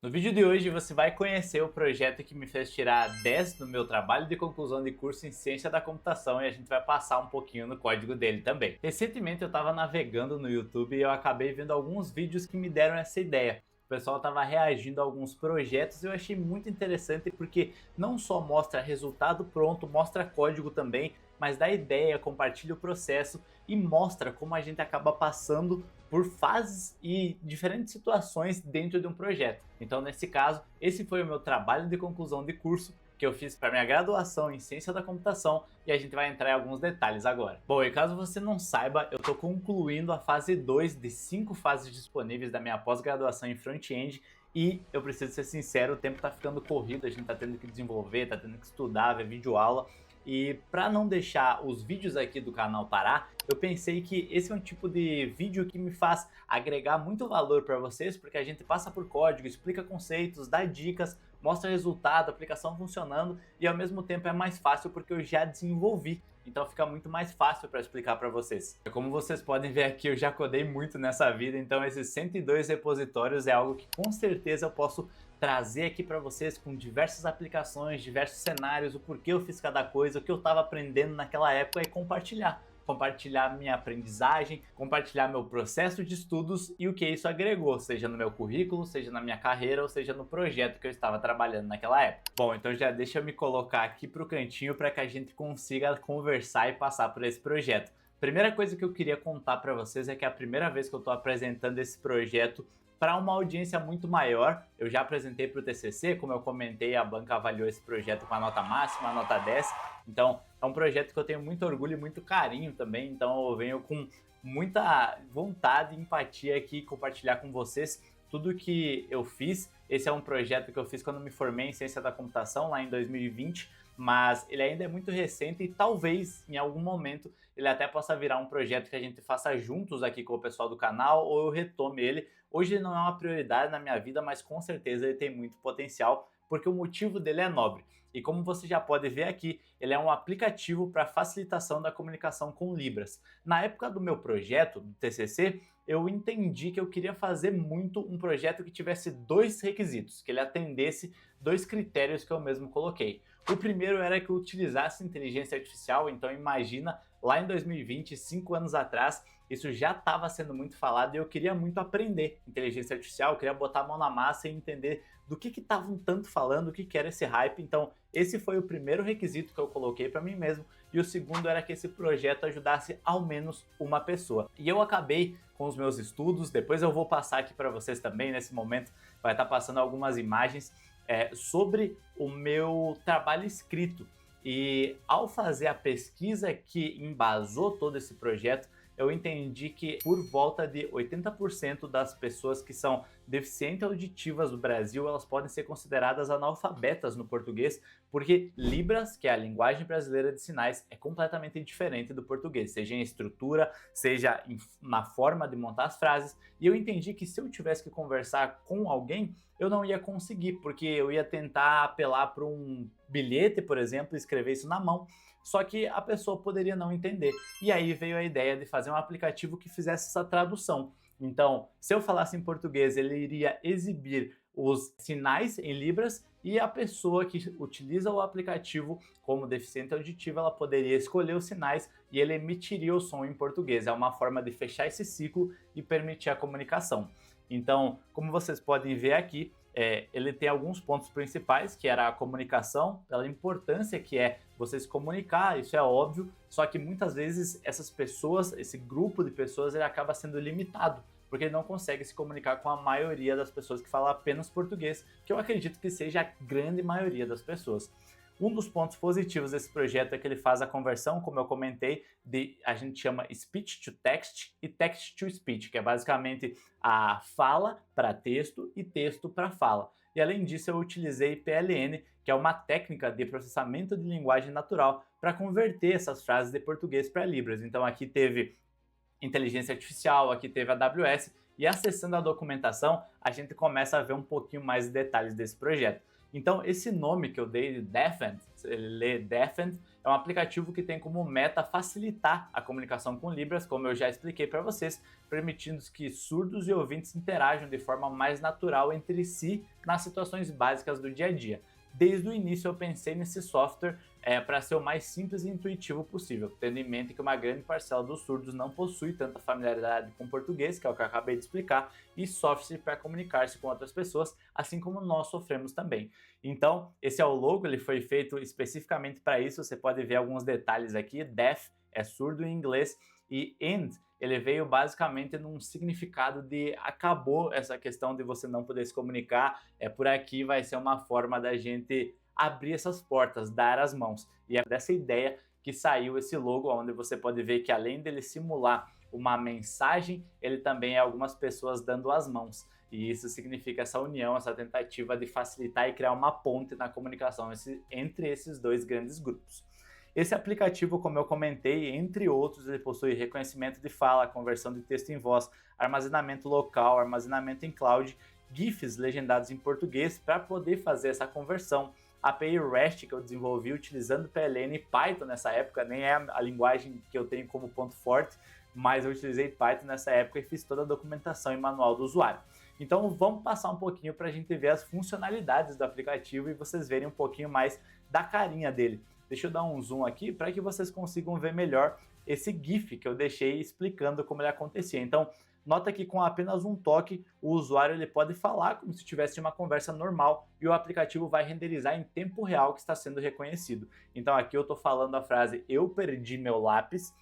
No vídeo de hoje você vai conhecer o projeto que me fez tirar 10 no meu trabalho de conclusão de curso em Ciência da Computação e a gente vai passar um pouquinho no código dele também. Recentemente eu estava navegando no YouTube e eu acabei vendo alguns vídeos que me deram essa ideia. O pessoal estava reagindo a alguns projetos e eu achei muito interessante porque não só mostra resultado pronto, mostra código também, mas dá ideia, compartilha o processo e mostra como a gente acaba passando por fases e diferentes situações dentro de um projeto. Então, nesse caso, esse foi o meu trabalho de conclusão de curso que eu fiz para minha graduação em Ciência da Computação e a gente vai entrar em alguns detalhes agora. Bom, e caso você não saiba, eu estou concluindo a fase 2 de 5 fases disponíveis da minha pós-graduação em Front-End e eu preciso ser sincero, o tempo está ficando corrido, a gente está tendo que desenvolver, está tendo que estudar, ver videoaula. E para não deixar os vídeos aqui do canal parar, eu pensei que esse é um tipo de vídeo que me faz agregar muito valor para vocês, porque a gente passa por código, explica conceitos, dá dicas, mostra resultado, aplicação funcionando e ao mesmo tempo é mais fácil porque eu já desenvolvi. Então fica muito mais fácil para explicar para vocês. Como vocês podem ver aqui, eu já codei muito nessa vida, então esses 102 repositórios é algo que com certeza eu posso trazer aqui para vocês com diversas aplicações, diversos cenários, o porquê eu fiz cada coisa, o que eu estava aprendendo naquela época e compartilhar minha aprendizagem, compartilhar meu processo de estudos e o que isso agregou, seja no meu currículo, seja na minha carreira ou seja no projeto que eu estava trabalhando naquela época. Bom, então já deixa eu me colocar aqui para o cantinho para que a gente consiga conversar e passar por esse projeto. Primeira coisa que eu queria contar para vocês é que é a primeira vez que eu estou apresentando esse projeto para uma audiência muito maior. Eu já apresentei para o TCC, como eu comentei, a banca avaliou esse projeto com a nota máxima, a nota 10. Então, é um projeto que eu tenho muito orgulho e muito carinho também. Então, eu venho com muita vontade e empatia aqui compartilhar com vocês tudo que eu fiz. Esse é um projeto que eu fiz quando me formei em Ciência da Computação, lá em 2020, mas ele ainda é muito recente e talvez em algum momento ele até possa virar um projeto que a gente faça juntos aqui com o pessoal do canal ou eu retome ele. Hoje ele não é uma prioridade na minha vida, mas com certeza ele tem muito potencial porque o motivo dele é nobre. E como você já pode ver aqui, ele é um aplicativo para facilitação da comunicação com Libras. Na época do meu projeto, do TCC, eu entendi que eu queria fazer muito um projeto que tivesse dois requisitos, que ele atendesse dois critérios que eu mesmo coloquei. O primeiro era que eu utilizasse inteligência artificial, então imagina, lá em 2020, 5 anos atrás, isso já estava sendo muito falado e eu queria muito aprender inteligência artificial, eu queria botar a mão na massa e entender do que estavam tanto falando, o que era esse hype. Então esse foi o primeiro requisito que eu coloquei para mim mesmo e o segundo era que esse projeto ajudasse ao menos uma pessoa. E eu acabei com os meus estudos, depois eu vou passar aqui para vocês também, nesse momento vai estar passando algumas imagens sobre o meu trabalho escrito. E ao fazer a pesquisa que embasou todo esse projeto, eu entendi que por volta de 80% das pessoas que são deficientes auditivas do Brasil, elas podem ser consideradas analfabetas no português, porque Libras, que é a linguagem brasileira de sinais, é completamente diferente do português, seja em estrutura, seja na forma de montar as frases. E eu entendi que se eu tivesse que conversar com alguém, eu não ia conseguir, porque eu ia tentar apelar para um bilhete, por exemplo, e escrever isso na mão, só que a pessoa poderia não entender. E aí veio a ideia de fazer um aplicativo que fizesse essa tradução. Então, se eu falasse em português, ele iria exibir os sinais em Libras e a pessoa que utiliza o aplicativo como deficiente auditivo, ela poderia escolher os sinais e ele emitiria o som em português. É uma forma de fechar esse ciclo e permitir a comunicação. Então, como vocês podem ver aqui, ele tem alguns pontos principais, que era a comunicação, pela importância que é você se comunicar, isso é óbvio, só que muitas vezes essas pessoas, esse grupo de pessoas, ele acaba sendo limitado, porque ele não consegue se comunicar com a maioria das pessoas que falam apenas português, que eu acredito que seja a grande maioria das pessoas. Um dos pontos positivos desse projeto é que ele faz a conversão, como eu comentei, a gente chama speech to text e text to speech, que é basicamente a fala para texto e texto para fala. E além disso, eu utilizei PLN, que é uma técnica de processamento de linguagem natural, para converter essas frases de português para Libras. Então aqui teve inteligência artificial, aqui teve a AWS, e acessando a documentação, a gente começa a ver um pouquinho mais de detalhes desse projeto. Então, esse nome que eu dei de Deafened, ele lê Deafened, é um aplicativo que tem como meta facilitar a comunicação com Libras, como eu já expliquei para vocês, permitindo que surdos e ouvintes interajam de forma mais natural entre si nas situações básicas do dia a dia. Desde o início eu pensei nesse software para ser o mais simples e intuitivo possível, tendo em mente que uma grande parcela dos surdos não possui tanta familiaridade com português, que é o que eu acabei de explicar, e sofre para comunicar-se com outras pessoas, assim como nós sofremos também. Então, esse é o logo, ele foi feito especificamente para isso, você pode ver alguns detalhes aqui. Deaf é surdo em inglês, e End ele veio basicamente num significado de acabou essa questão de você não poder se comunicar, por aqui vai ser uma forma da gente abrir essas portas, dar as mãos. E é dessa ideia que saiu esse logo, onde você pode ver que além dele simular uma mensagem, ele também é algumas pessoas dando as mãos. E isso significa essa união, essa tentativa de facilitar e criar uma ponte na comunicação entre esses dois grandes grupos. Esse aplicativo, como eu comentei, entre outros, ele possui reconhecimento de fala, conversão de texto em voz, armazenamento local, armazenamento em cloud, GIFs legendados em português para poder fazer essa conversão. API REST que eu desenvolvi utilizando PLN e Python nessa época, nem é a linguagem que eu tenho como ponto forte, mas eu utilizei Python nessa época e fiz toda a documentação e manual do usuário. Então vamos passar um pouquinho para a gente ver as funcionalidades do aplicativo e vocês verem um pouquinho mais da carinha dele. Deixa eu dar um zoom aqui para que vocês consigam ver melhor esse GIF que eu deixei explicando como ele acontecia. Então, nota que com apenas um toque, o usuário ele pode falar como se tivesse uma conversa normal e o aplicativo vai renderizar em tempo real que está sendo reconhecido. Então aqui eu estou falando a frase "eu perdi meu lápis"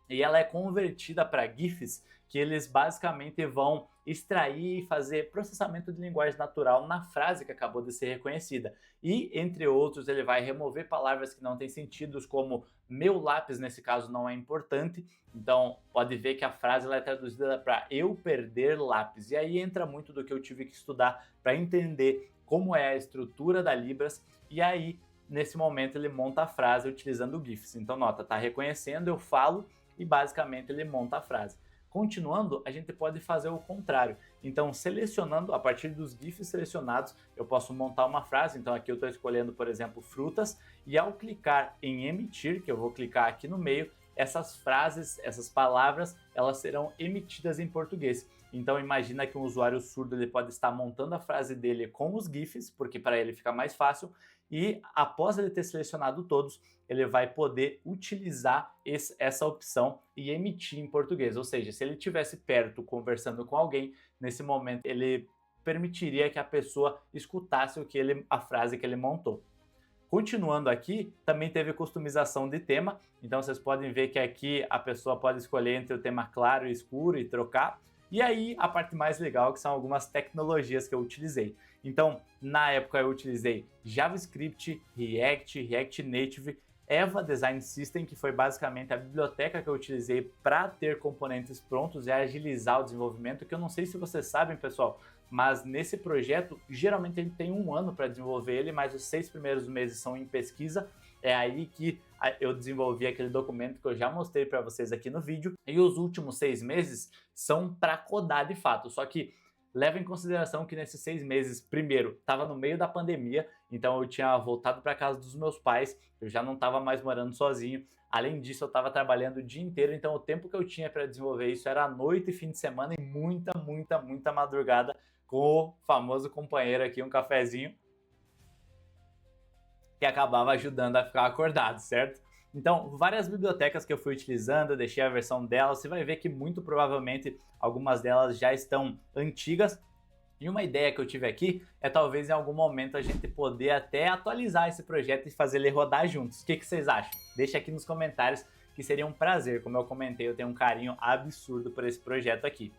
e ela é convertida para GIFs que eles basicamente vão extrair e fazer processamento de linguagem natural na frase que acabou de ser reconhecida. E, entre outros, ele vai remover palavras que não têm sentido, como meu lápis, nesse caso, não é importante. Então, pode ver que a frase ela é traduzida para eu perder lápis. E aí entra muito do que eu tive que estudar para entender como é a estrutura da Libras. E aí, nesse momento, ele monta a frase utilizando GIFs. Então, nota, tá reconhecendo, eu falo e basicamente ele monta a frase. Continuando, a gente pode fazer o contrário. Então, selecionando, a partir dos GIFs selecionados, eu posso montar uma frase. Então, aqui eu estou escolhendo, por exemplo, frutas. E ao clicar em emitir, que eu vou clicar aqui no meio, essas frases, essas palavras, elas serão emitidas em português. Então, imagina que um usuário surdo ele pode estar montando a frase dele com os GIFs, porque para ele fica mais fácil. E após ele ter selecionado todos, ele vai poder utilizar essa opção e emitir em português. Ou seja, se ele estivesse perto conversando com alguém, nesse momento ele permitiria que a pessoa escutasse a frase que ele montou. Continuando aqui, também teve customização de tema. Então vocês podem ver que aqui a pessoa pode escolher entre o tema claro e escuro e trocar. E aí, a parte mais legal, que são algumas tecnologias que eu utilizei. Então, na época eu utilizei JavaScript, React Native, Eva Design System, que foi basicamente a biblioteca que eu utilizei para ter componentes prontos e agilizar o desenvolvimento, que eu não sei se vocês sabem, pessoal, mas nesse projeto, geralmente ele tem 1 ano para desenvolver ele, mas os 6 primeiros meses são em pesquisa. É aí que eu desenvolvi aquele documento que eu já mostrei para vocês aqui no vídeo. E os últimos 6 meses são para codar de fato. Só que leva em consideração que nesses 6 meses, primeiro, estava no meio da pandemia, então eu tinha voltado para casa dos meus pais, eu já não estava mais morando sozinho. Além disso, eu estava trabalhando o dia inteiro, então o tempo que eu tinha para desenvolver isso era noite e fim de semana e muita madrugada com o famoso companheiro aqui, um cafezinho, que acabava ajudando a ficar acordado, certo? Então, várias bibliotecas que eu fui utilizando, eu deixei a versão delas, você vai ver que muito provavelmente algumas delas já estão antigas. E uma ideia que eu tive aqui é talvez em algum momento a gente poder até atualizar esse projeto e fazer ele rodar juntos. O que vocês acham? Deixa aqui nos comentários que seria um prazer. Como eu comentei, eu tenho um carinho absurdo por esse projeto aqui.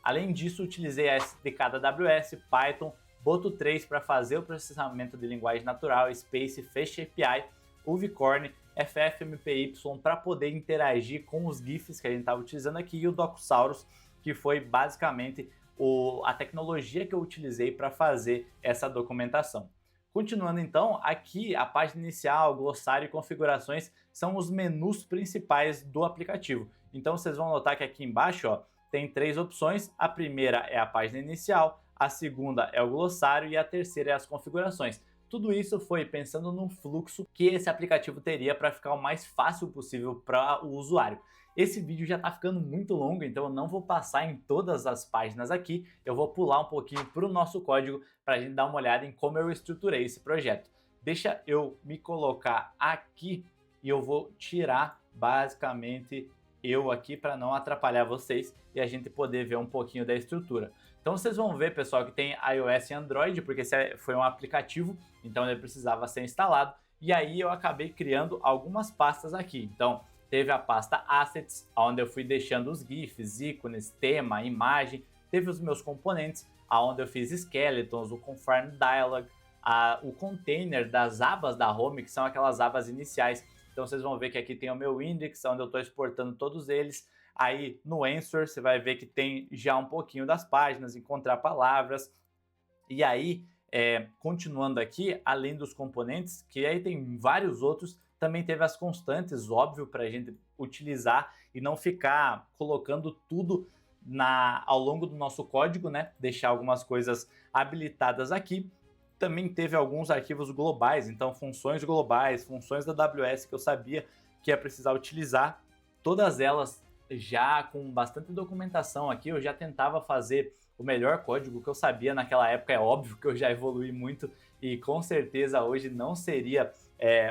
Além disso, utilizei a SDK da AWS, Python, Boto 3 para fazer o processamento de linguagem natural, Space, Fast API, Uvicorn, FFmpy para poder interagir com os GIFs que a gente estava utilizando aqui e o Docusaurus, que foi basicamente a tecnologia que eu utilizei para fazer essa documentação. Continuando então, aqui a página inicial, glossário e configurações são os menus principais do aplicativo. Então vocês vão notar que aqui embaixo ó, tem 3 opções, a primeira é a página inicial, a segunda é o glossário e a terceira é as configurações. tudo isso foi pensando no fluxo que esse aplicativo teria para ficar o mais fácil possível para o usuário. Esse vídeo já está ficando muito longo, então eu não vou passar em todas as páginas aqui, eu vou pular um pouquinho para o nosso código para a gente dar uma olhada em como eu estruturei esse projeto. Deixa eu me colocar aqui e eu vou tirar basicamente eu aqui para não atrapalhar vocês e a gente poder ver um pouquinho da estrutura. Então vocês vão ver, pessoal, que tem iOS e Android, porque esse foi um aplicativo, então ele precisava ser instalado. E aí eu acabei criando algumas pastas aqui. Então teve a pasta Assets, onde eu fui deixando os GIFs, ícones, tema, imagem. Teve os meus componentes, onde eu fiz skeletons, o Confirm Dialog, o container das abas da Home, que são aquelas abas iniciais. Então vocês vão ver que aqui tem o meu index, onde eu estou exportando todos eles. Aí no Answer você vai ver que tem já um pouquinho das páginas, encontrar palavras. E aí, continuando aqui, além dos componentes, que aí tem vários outros, também teve as constantes, óbvio, para a gente utilizar e não ficar colocando tudo ao longo do nosso código, né? Deixar algumas coisas habilitadas aqui. Também teve alguns arquivos globais, então funções globais, funções da AWS que eu sabia que ia precisar utilizar, todas elas já com bastante documentação aqui. Eu já tentava fazer o melhor código que eu sabia naquela época. É óbvio que eu já evolui muito e com certeza hoje não seria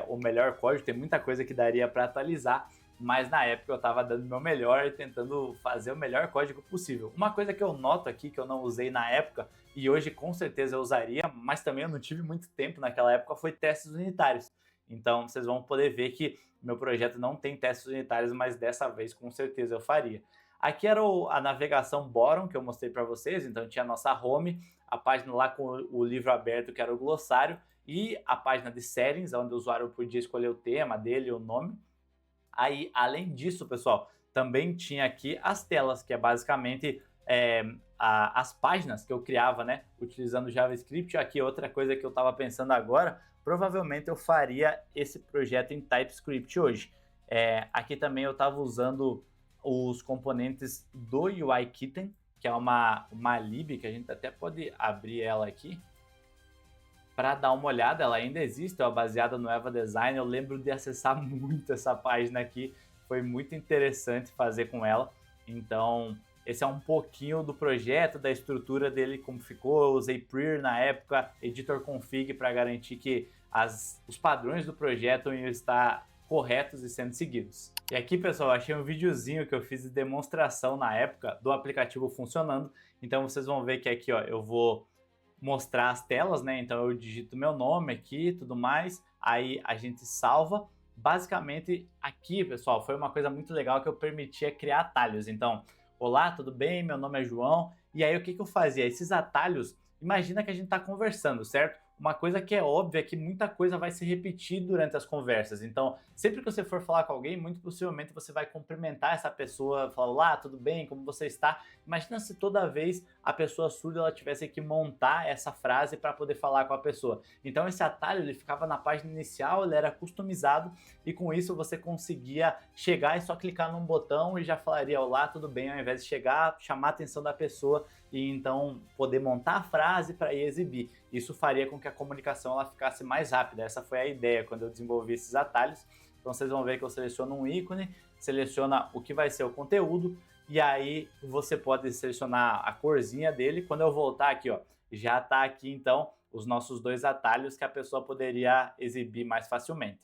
o melhor código, tem muita coisa que daria para atualizar, mas na época eu estava dando o meu melhor e tentando fazer o melhor código possível. Uma coisa que eu noto aqui, que eu não usei na época, e hoje com certeza eu usaria, mas também eu não tive muito tempo naquela época, foi testes unitários. Então vocês vão poder ver que meu projeto não tem testes unitários, mas dessa vez com certeza eu faria. Aqui era a navegação bottom que eu mostrei para vocês, então tinha a nossa home, a página lá com o livro aberto que era o glossário, e a página de settings, onde o usuário podia escolher o tema dele, o nome. Aí, além disso, pessoal, também tinha aqui as telas, que é basicamente as páginas que eu criava, né, utilizando JavaScript. Aqui outra coisa que eu estava pensando agora, provavelmente eu faria esse projeto em TypeScript hoje. Aqui também eu estava usando os componentes do UIKitten, que é uma lib, que a gente até pode abrir ela aqui para dar uma olhada. Ela ainda existe, baseada no Eva Design. Eu lembro de acessar muito essa página aqui, foi muito interessante fazer com ela. Então esse é um pouquinho do projeto, da estrutura dele, como ficou. Eu usei Preer na época, Editor Config, para garantir que os padrões do projeto iam estar corretos e sendo seguidos. E aqui, pessoal, achei um videozinho que eu fiz de demonstração na época do aplicativo funcionando. Então vocês vão ver que aqui, ó, eu vou mostrar as telas, né? Então eu digito meu nome aqui e tudo mais, aí a gente salva. Basicamente aqui, pessoal, foi uma coisa muito legal que eu permitia criar atalhos. Então, olá, tudo bem? Meu nome é João. E aí o que eu fazia? Esses atalhos, imagina que a gente está conversando, certo? Uma coisa que é óbvia é que muita coisa vai se repetir durante as conversas. Então, sempre que você for falar com alguém, muito possivelmente você vai cumprimentar essa pessoa, falar: olá, tudo bem? Como você está? Imagina se toda vez a pessoa surda ela tivesse que montar essa frase para poder falar com a pessoa. Então, esse atalho ele ficava na página inicial, ele era customizado e com isso você conseguia chegar e só clicar num botão e já falaria: olá, tudo bem? Ao invés de chegar, chamar a atenção da pessoa e então poder montar a frase para ir exibir. Isso faria com que a comunicação ela ficasse mais rápida. Essa foi a ideia quando eu desenvolvi esses atalhos. Então vocês vão ver que eu seleciono um ícone, seleciona o que vai ser o conteúdo e aí você pode selecionar a corzinha dele. Quando eu voltar aqui, ó, já está aqui então os nossos dois atalhos que a pessoa poderia exibir mais facilmente.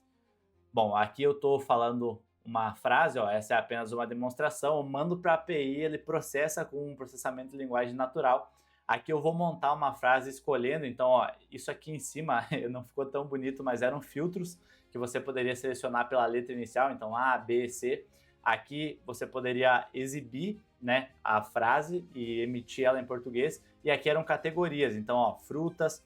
Bom, aqui eu estou falando uma frase, ó, essa é apenas uma demonstração. Eu mando para a API, ele processa com um processamento de linguagem natural. Aqui eu vou montar uma frase escolhendo, então ó, isso aqui em cima não ficou tão bonito, mas eram filtros que você poderia selecionar pela letra inicial, então A, B, C. Aqui você poderia exibir, né, a frase e emitir ela em português, e aqui eram categorias, então ó, frutas,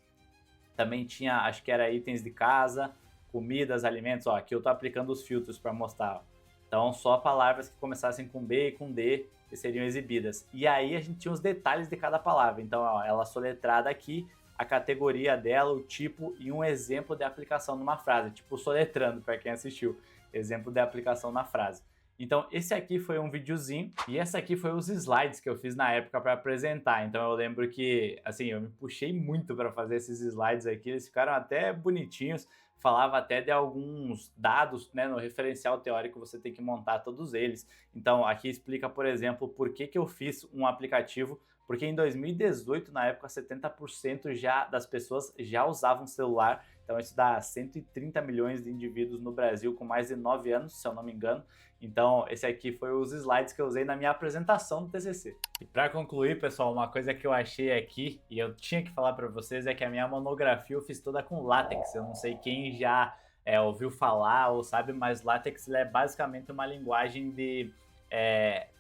também tinha, acho que era itens de casa, comidas, alimentos, ó, aqui eu tô aplicando os filtros para mostrar, ó. Então só palavras que começassem com B e com D que seriam exibidas. E aí a gente tinha os detalhes de cada palavra. Então, ó, ela soletrada aqui, a categoria dela, o tipo e um exemplo de aplicação numa frase, tipo soletrando para quem assistiu, exemplo de aplicação na frase. Então esse aqui foi um videozinho e essa aqui foi os slides que eu fiz na época para apresentar. Então eu lembro que, assim, eu me puxei muito para fazer esses slides aqui, eles ficaram até bonitinhos, falava até de alguns dados, né, no referencial teórico você tem que montar todos eles. Então aqui explica, por exemplo, por que eu fiz um aplicativo, porque em 2018, na época, 70% já das pessoas já usavam celular, então isso dá 130 milhões de indivíduos no Brasil com mais de 9 anos, se eu não me engano. Então esse aqui foi os slides que eu usei na minha apresentação do TCC. E para concluir, pessoal, uma coisa que eu achei aqui, e eu tinha que falar para vocês, é que a minha monografia eu fiz toda com látex. Eu não sei quem já ouviu falar ou sabe, mas látex é basicamente uma linguagem de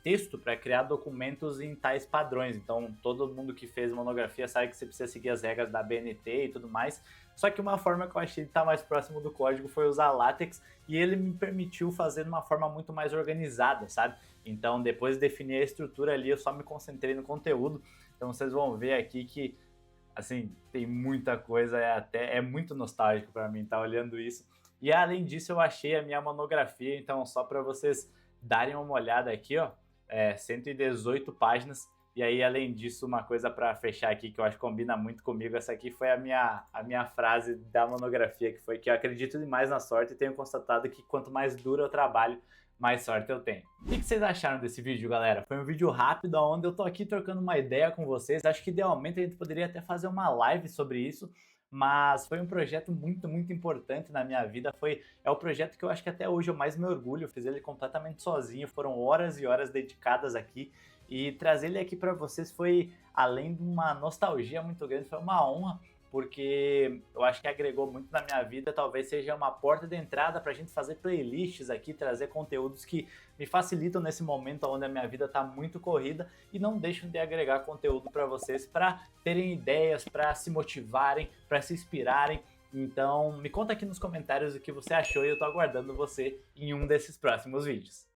texto para criar documentos em tais padrões. Então todo mundo que fez monografia sabe que você precisa seguir as regras da BNT e tudo mais. Só que uma forma que eu achei de estar mais próximo do código foi usar látex e ele me permitiu fazer de uma forma muito mais organizada, sabe? Então depois de definir a estrutura ali eu só me concentrei no conteúdo. Então vocês vão ver aqui que assim tem muita coisa, é muito nostálgico para mim estar olhando isso. E além disso eu achei a minha monografia, então só para vocês darem uma olhada aqui, ó, 118 páginas. E aí, além disso, uma coisa para fechar aqui que eu acho que combina muito comigo, essa aqui foi a minha frase da monografia, que foi que eu acredito demais na sorte e tenho constatado que quanto mais duro eu trabalho, mais sorte eu tenho. O que vocês acharam desse vídeo, galera? Foi um vídeo rápido, onde eu tô aqui trocando uma ideia com vocês. Acho que idealmente a gente poderia até fazer uma live sobre isso, mas foi um projeto muito importante na minha vida. É o projeto que eu acho que até hoje eu mais me orgulho. Eu fiz ele completamente sozinho, foram horas e horas dedicadas aqui, e trazer ele aqui para vocês foi, além de uma nostalgia muito grande, foi uma honra, porque eu acho que agregou muito na minha vida. Talvez seja uma porta de entrada para a gente fazer playlists aqui, trazer conteúdos que me facilitam nesse momento onde a minha vida está muito corrida e não deixam de agregar conteúdo para vocês, para terem ideias, para se motivarem, para se inspirarem. Então me conta aqui nos comentários o que você achou e eu tô aguardando você em um desses próximos vídeos.